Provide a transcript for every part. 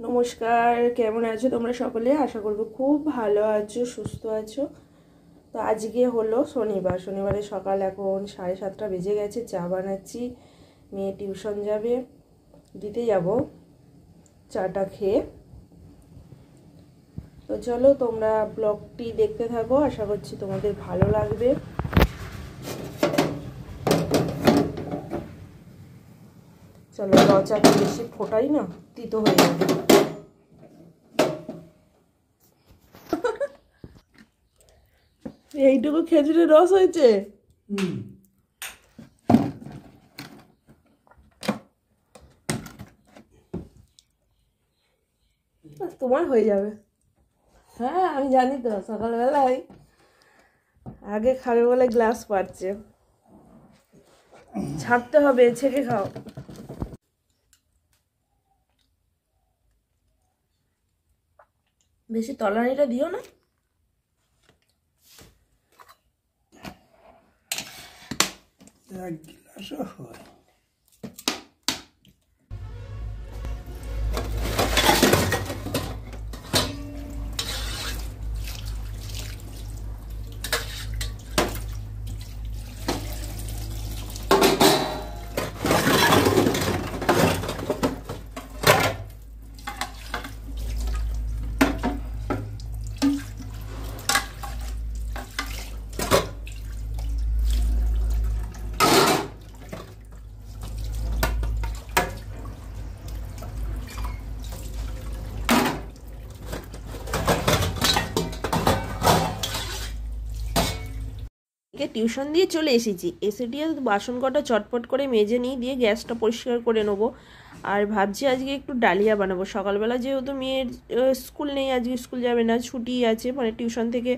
নমস্কার, কেমন আছো তোমরা সকলে? আশা করব খুব ভালো আছো, সুস্থ আছো। তো আজকে হলো শনিবারের সকাল, এখন 7:30 বেজে গেছে। চা বানাচ্ছি, মেয়ে টিউশন যাবে, দিতে যাব চাটা খেয়ে। তো চলো তোমরা ব্লগটি দেখতে থাকো, আশা করছি তোমাদের ভালো লাগবে। চলো, চাটা বেশি ফোটাই না, তিতো হয়ে যাবে। এইটুকু খেজুরের রস হয়েছে। তোমার হয়ে যাবে। হ্যাঁ আমি জানি তো, সকালবেলায় আগে খাবে বলে গ্লাস পাচ্ছে, ছাড়তে হবে, ছেঁকে খাও। বেশি তলানিটা দিও না। এক গ্লাসও হয়। টিউশন দিয়ে চলে এসেছি, এসে দিয়ে বাসন কটা চটপট করে মেজে নিই, দিয়ে গ্যাসটা পরিষ্কার করে নেবো। আর ভাবছি আজকে একটু ডালিয়া বানাবো। সকালবেলা যেহেতু মেয়ের স্কুল নেই, আজকে স্কুল যাবে না, ছুটি আছে, মানে টিউশন থেকে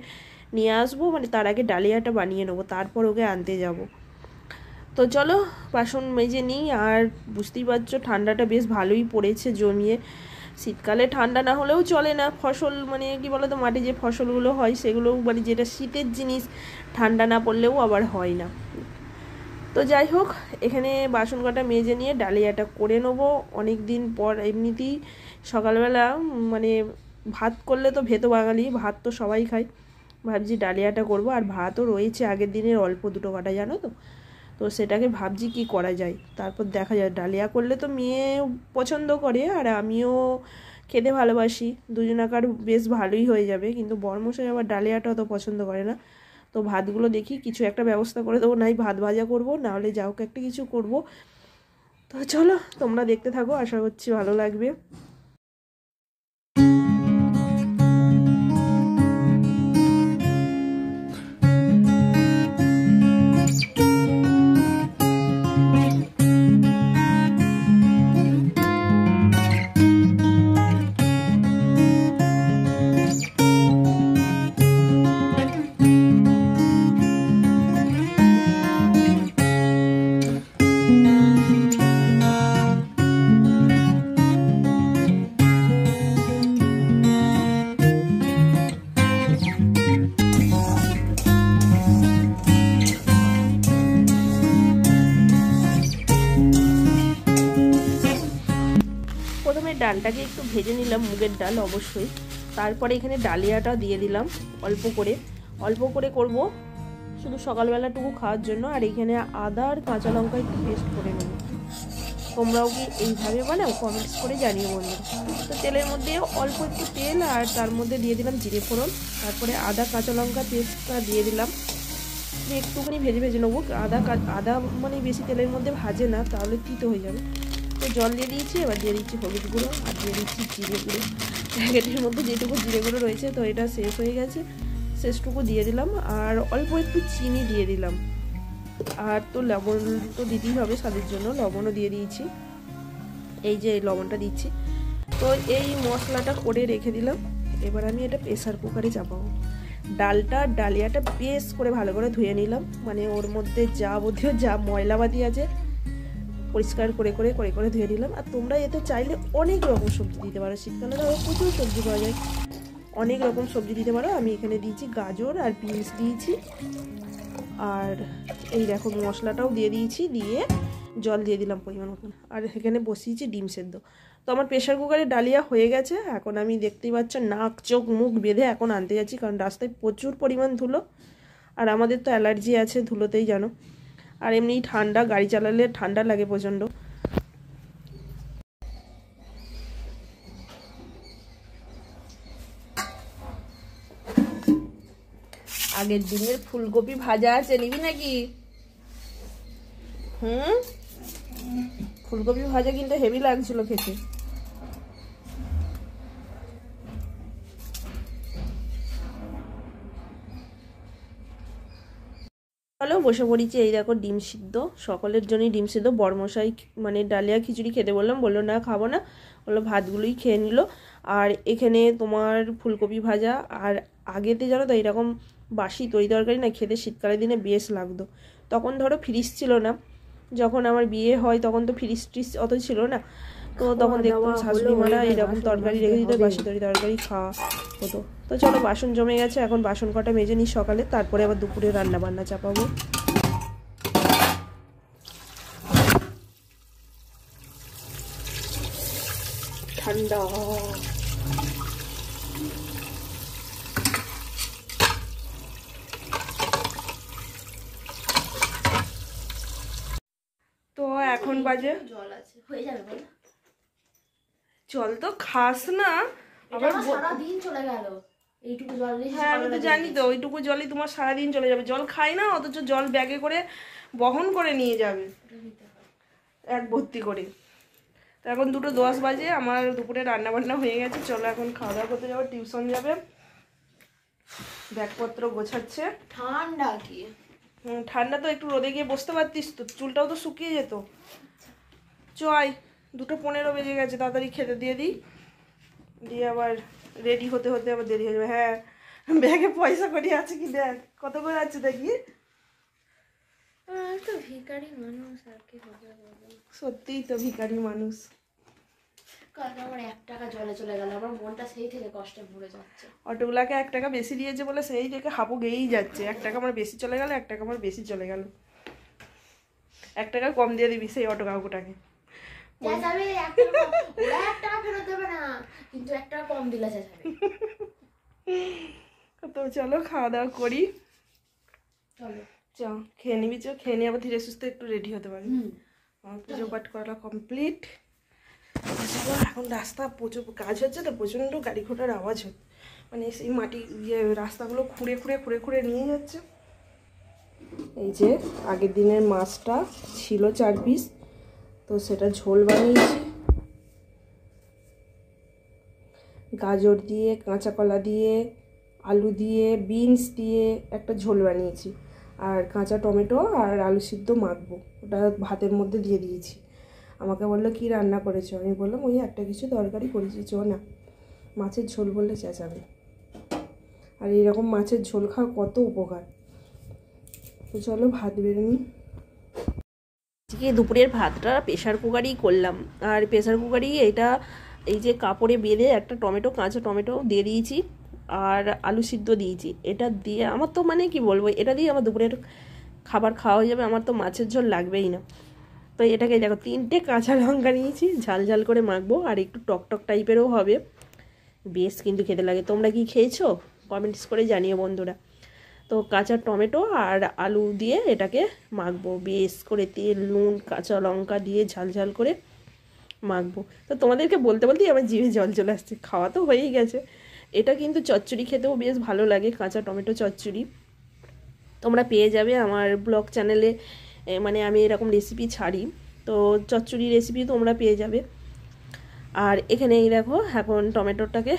নিয়ে আসবো, মানে তার আগে ডালিয়াটা বানিয়ে নেবো, তারপর ওকে আনতে যাব। তো চলো বাসন মেজে নিই। আর বুঝতেই পারছো ঠান্ডাটা বেশ ভালোই পড়েছে জমিয়ে। শীতকালে ঠান্ডা না হলেও চলে না, ফসল মানে কি বলো তো, মাঠে যে ফসলগুলো হয় সেগুলো মানে যেটা শীতের জিনিস, ঠান্ডা না পড়লেও আবার হয় না। তো যাই হোক, এখানে বাসন কটা মেজে নিয়ে ডালিয়াটা করে নেবো। অনেক দিন পর এমনিতেই সকালবেলা মানে ভাত করলে তো ভেতো বাঙালি, ভাত তো সবাই খায়, ভাবছি ডালিয়াটা করব। আর ভাতও রয়েছে আগের দিনের অল্প দুটো কাটা, জানো তো। তো সেটাকে ভাবছি কি করা যায়, তারপর দেখা যায়। ডালিয়া করলে তো মেয়ে পছন্দ করে আর আমিও খেতে ভালোবাসি, দুজনাকার বেশ ভালোই হয়ে যাবে। কিন্তু বরমশাই আবার ডালিয়াটা অত পছন্দ করে না। তো ভাতগুলো দেখি কিছু একটা ব্যবস্থা করে দেবো, নাই ভাত ভাজা করবো, নাহলে যা হোক একটা কিছু করব। তো চলো তোমরা দেখতে থাকো, আশা করছি ভালো লাগবে। প্রথমে ডালটাকে একটু ভেজে নিলাম, মুগের ডাল অবশ্যই। তারপরে এখানে ডালিয়াটা দিয়ে দিলাম অল্প করে করব, শুধু সকালবেলাটুকু খাওয়ার জন্য। আর এখানে আদা আর কাঁচা লঙ্কা একটু পেস্ট করে নেব। তোমরাও কি এইভাবে বানাও? কমেন্টস করে জানিও বন্ধুরা। তো তেলের মধ্যে অল্প একটু তেল, আর তার মধ্যে দিয়ে দিলাম জিরে ফোড়ন, তারপরে আদা কাঁচা লঙ্কা পেস্টটা দিয়ে দিলাম, একটুখানি ভেজে নেবো। আদা মানে বেশি তেলের মধ্যে ভাজে না, তাহলে তিতো হয়ে যাবে। তো জল দিয়ে দিয়েছি, এবার দিয়ে দিচ্ছি হলুদ গুঁড়ো, আর দিয়ে দিচ্ছি জিরে গুঁড়ো। প্যাকেটের মধ্যে যেটুকু জিরে গুঁড়ো রয়েছে, তো এটা শেষ হয়ে গেছে, শেষটুকু দিয়ে দিলাম। আর অল্প একটু চিনি দিয়ে দিলাম। আর তো লবণ তো দিতেই হবে স্বাদের জন্য, লবণও দিয়ে দিয়েছি। এই যে লবণটা দিচ্ছি। তো এই মশলাটা করে রেখে দিলাম। এবার আমি এটা প্রেসার কুকারে চাপাবো। ডালিয়াটা বেশ করে ভালো করে ধুয়ে নিলাম, মানে ওর মধ্যে যা ময়লাবাদি আছে পরিষ্কার করে ধুয়ে নিলাম। আর তোমরা এতে চাইলে অনেক রকম সবজি দিতে পারো, শীতকালে ধরো প্রচুর সবজি পাওয়া যায়, অনেক রকম সবজি দিতে পারো। আমি এখানে দিয়েছি গাজর আর বিনস দিয়েছি। আর এই দেখো মশলাটাও দিয়ে দিয়েছি, দিয়ে জল দিয়ে দিলাম পরিমাণ মতন, আর এখানে বসিয়েছি ডিম সেদ্ধ। তো আমার প্রেশার কুকারে ডালিয়া হয়ে গেছে। এখন আমি দেখতেই পাচ্ছেন নাক চোখ মুখ বেঁধে এখন আনতে যাচ্ছি, কারণ রাস্তায় প্রচুর পরিমাণ ধুলো, আর আমাদের তো অ্যালার্জি আছে ধুলোতেই জানো, আর এমনি ঠান্ডা, গাড়ি চালালে ঠান্ডা লাগে প্রচণ্ড। আগের দিনের ফুলকপি ভাজা আছে, নিবি নাকি? ফুলকপি ভাজা কিন্তু হেভি লাগছিল খেতে। চলো বসে পড়েছি, এই দেখো ডিম সিদ্ধ, সকলের জন্যই ডিম সিদ্ধ। বড়মশাই মানে ডালিয়া খিচুড়ি খেতে বললাম, বললো না খাবো না, বললো ভাতগুলোই খেয়ে নিল। আর এখানে তোমার ফুলকপি ভাজা, আর আগেতে জানো তো এইরকম বাসি তরি তরকারি না খেতে শীতকালের দিনে বেশ লাগতো। তখন ধরো ফ্রিজ ছিল না, যখন আমার বিয়ে হয় তখন তো ফ্রিজ ট্রিজ অত ছিল না, তো তখন দেখতাম শাশুড়ি মারা এরকম তরকারি রেখে দিত, বাসি তরকারি খাওয়া হতো। তো চলো বাসন জমে গেছে, এখন বাসন কটা মেজে নিই সকালে, তারপরে আবার দুপুরে রান্না বান্না চাপাবো। ঠান্ডা তো এখন বাজে, জল আছে হয়ে যাবে বল। জল তো খাস না, আবার সারা দিন চলে গেল এইটুকু জল নিয়ে। হ্যাঁ আমি তো জানি তো, ওইটুকু জলই তোমার সারাদিন চলে যাবে। জল খাই না, অথচ জল ব্যাগে করে বহন করে নিয়ে যাবে এক ভর্তি করে। তো এখন 2:10 বাজে, আমার দুপুরে রান্না বান্না হয়ে গেছে। চলো এখন খাওয়া দাওয়া করতে যাবো, টিউশন যাবে, ব্যাগপত্র গোছাচ্ছে। ঠান্ডা কি? ঠান্ডা তো, একটু রোদে গিয়ে বসতে পারতিস তো, চুলটাও তো শুকিয়ে যেত। চয় 2:15 বেজে গেছে, তাড়াতাড়ি খেতে দিয়ে দিই, দিয়ে আবার রেডি হতে হতে আবার দেরি হয়ে যাবে। হ্যাঁ ব্যাগে পয়সা করি আছে কি দেখ, কত করে আছে দেখি। তো ভিখারি মানুষ আর কি হবে। সত্যিই তো ভিখারি মানুষ। কালকে আমার 1 টাকা জলে চলে গেল, আমার মনটা সেই থেকে কষ্টে ভরে যাচ্ছে। অটোগুলাকে 1 টাকা বেশি দিয়েছে বলে সেই থেকে হাঁপু গেয়েই যাচ্ছে। 1 টাকা আমার বেশি চলে গেল, 1 টাকা আমার বেশি চলে গেল। 1 টাকা কম দিয়ে দিবি সেই অটো কাকুটাকে। চেঁচাবে 1 টাকা, ওরা 1 টাকা ফেরত দেবে না, কিন্তু 1 টাকা কম দিলে চেঁচাবে। তো চলো খাওয়া দাওয়া করি, চলো চ খেয়ে নিবি, খেয়ে নিয়ে আবার ধীরে সুস্থে একটু রেডি হতে পারি। আমার পুজো পাঠ করা কমপ্লিট। চলো এখন রাস্তা প্রচুর কাজ হচ্ছে তো, প্রচণ্ড গাড়ি ঘোড়ার আওয়াজ হচ্ছে, মানে সেই মাটি রাস্তাগুলো খুঁড়ে খুঁড়ে খুঁড়ে খুঁড়ে নিয়ে যাচ্ছে। এই যে আগের দিনের মাছটা ছিল 4 পিস, তো সেটা ঝোল বানিয়েছি, গাজর দিয়ে, কাঁচা কলা দিয়ে, আলু দিয়ে, বিনস দিয়ে একটা ঝোল বানিয়েছি, আর কাঁচা টমেটো আর আলু সিদ্ধ মাখবো, ওটা ভাতের মধ্যে দিয়ে দিয়েছি। আমাকে বললো কি রান্না করেছো, আমি বললাম ওই একটা কিছু তরকারি করেছি। চো না, মাছের ঝোল বললে চেঁচাবে, আর এইরকম মাছের ঝোল খাওয়া কত উপকার। তো চলো ভাত বেড়ে নিই। আজকে দুপুরের ভাতটা প্রেশার কুকারেই করলাম, আর প্রেশার কুকারেই এটা এই যে কাপড়ে বেঁধে একটা টমেটো, কাঁচা টমেটো দিয়ে দিয়েছি, আর আলু সিদ্ধ দিয়েছি। এটা দিয়ে আমার তো মানে কি বলবো, এটা দিয়ে আমার দুপুরের খাবার খাওয়া হয়ে যাবে, আমার তো মাছের ঝোল লাগবেই না। তো এটাকে দেখো 3টে কাঁচা লঙ্কা নিয়েছি, ঝাল ঝাল করে মাখবো, আর একটু টকটক টাইপেরও হবে, বেশ কিন্তু খেতে লাগে। তোমরা কি খেয়েছো কমেন্টস করে জানিও বন্ধুরা। তো কাঁচা টমেটো আর আলু দিয়ে এটাকে মাখবো, বেশ করে তেল নুন কাঁচা লঙ্কা দিয়ে ঝাল ঝাল করে মাখবো। তো তোমাদেরকে বলতে বলতেই আমার জিভে জল চলে আসছে, খাওয়া তো হয়েই গেছে। এটা কিন্তু চচ্চড়ি খেতেও বেশ ভালো লাগে, কাঁচা টমেটো চচ্চড়ি। তোমরা পেয়ে যাবে আমার ব্লগ চ্যানেলে, মানে আমি এরকম রেসিপি ছাড়ি, তো চচ্চড়ি রেসিপি তোমরা পেয়ে যাবে। আর এখানে এই দেখো এখন টমেটোটাকে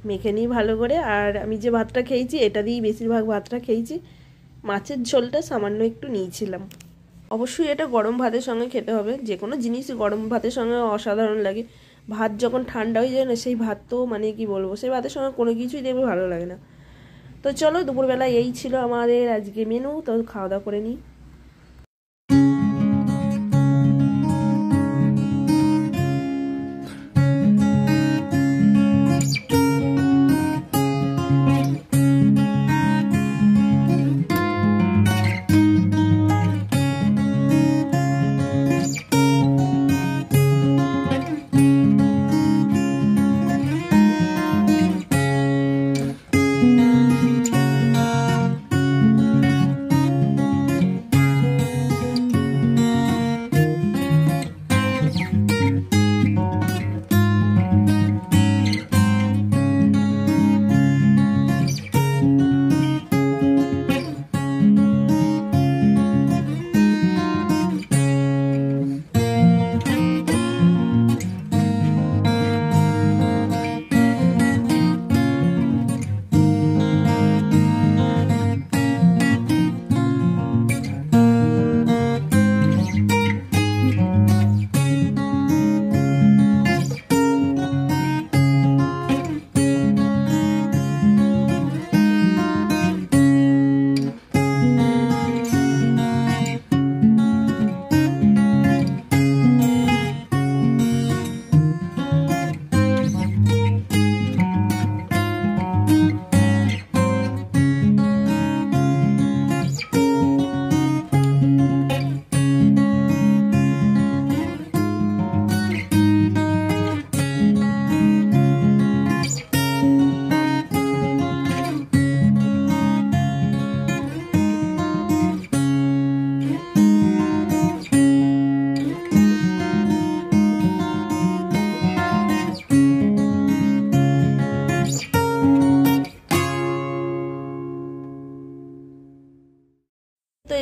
মেখে নিই ভালো করে, আর আমি যে ভাতটা খেয়েছি এটা দিয়েই বেশিরভাগ ভাতটা খেয়েছি, মাছের ঝোলটা সামান্য একটু নিয়েছিলাম। অবশ্যই এটা গরম ভাতের সঙ্গে খেতে হবে, যে কোনো জিনিসই গরম ভাতের সঙ্গে অসাধারণ লাগে। ভাত যখন ঠান্ডা হয়ে যায় না, সেই ভাত তো মানে কি বলবো, সেই ভাতের সঙ্গে কোনো কিছুই দেখবে ভালো লাগে না। তো চলো দুপুরবেলা এই ছিল আমাদের আজকে মেনু, তো খাওয়া দাওয়া করে নিই।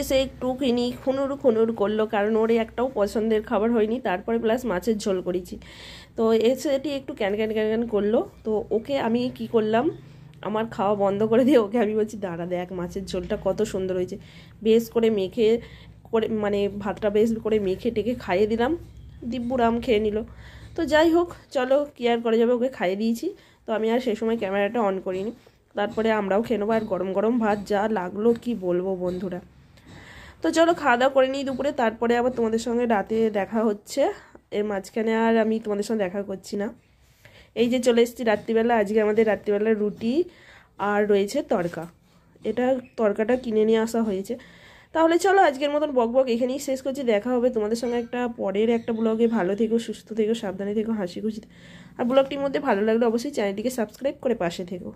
বসে একটুখানি খুনুর করলো, কারণ ওর একটাও পছন্দের খাবার হয়নি। তারপরে প্লাস মাছের ঝোল করেছি, তো এসেটি একটু ক্যান করলো। তো ওকে আমি কি করলাম, আমার খাওয়া বন্ধ করে দিয়ে ওকে আমি বলছি দাঁড়া দেখ মাছের ঝোলটা কত সুন্দর হয়েছে, বেশ করে মেখে করে মানে ভাতটা বেশ করে মেখে টেকে খাইয়ে দিলাম। দিব্যুরাম খেয়ে নিল। তো যাই হোক চলো কি আর করা যাবে, ওকে খাইয়ে দিয়েছি। তো আমি আর সেই সময় ক্যামেরাটা অন করিনি। তারপরে আমরাও খেয়ে নেবো। আর গরম গরম ভাত যা লাগলো কি বলবো বন্ধুরা। তো চলো খাওয়া দাওয়া করে নিই দুপুরে, তারপরে আবার তোমাদের সঙ্গে রাতে দেখা হচ্ছে। এর মাঝখানে আর আমি তোমাদের সঙ্গে দেখা করছি না। এই যে চলে এসেছি রাত্রিবেলা। আজকে আমাদের রাত্রিবেলা রুটি আর রয়েছে তড়কা। এটা তড়কাটা কিনে নিয়ে আসা হয়েছে। তাহলে চলো আজকের মতন বক এখানেই শেষ করছি। দেখা হবে তোমাদের সঙ্গে একটা পরের একটা ব্লগে। ভালো থেকো, সুস্থ থেকো, সাবধানে থেকো, হাসি খুশি। আর ব্লগটির মধ্যে ভালো লাগলে অবশ্যই চ্যানেলটিকে সাবস্ক্রাইব করে পাশে থেকো।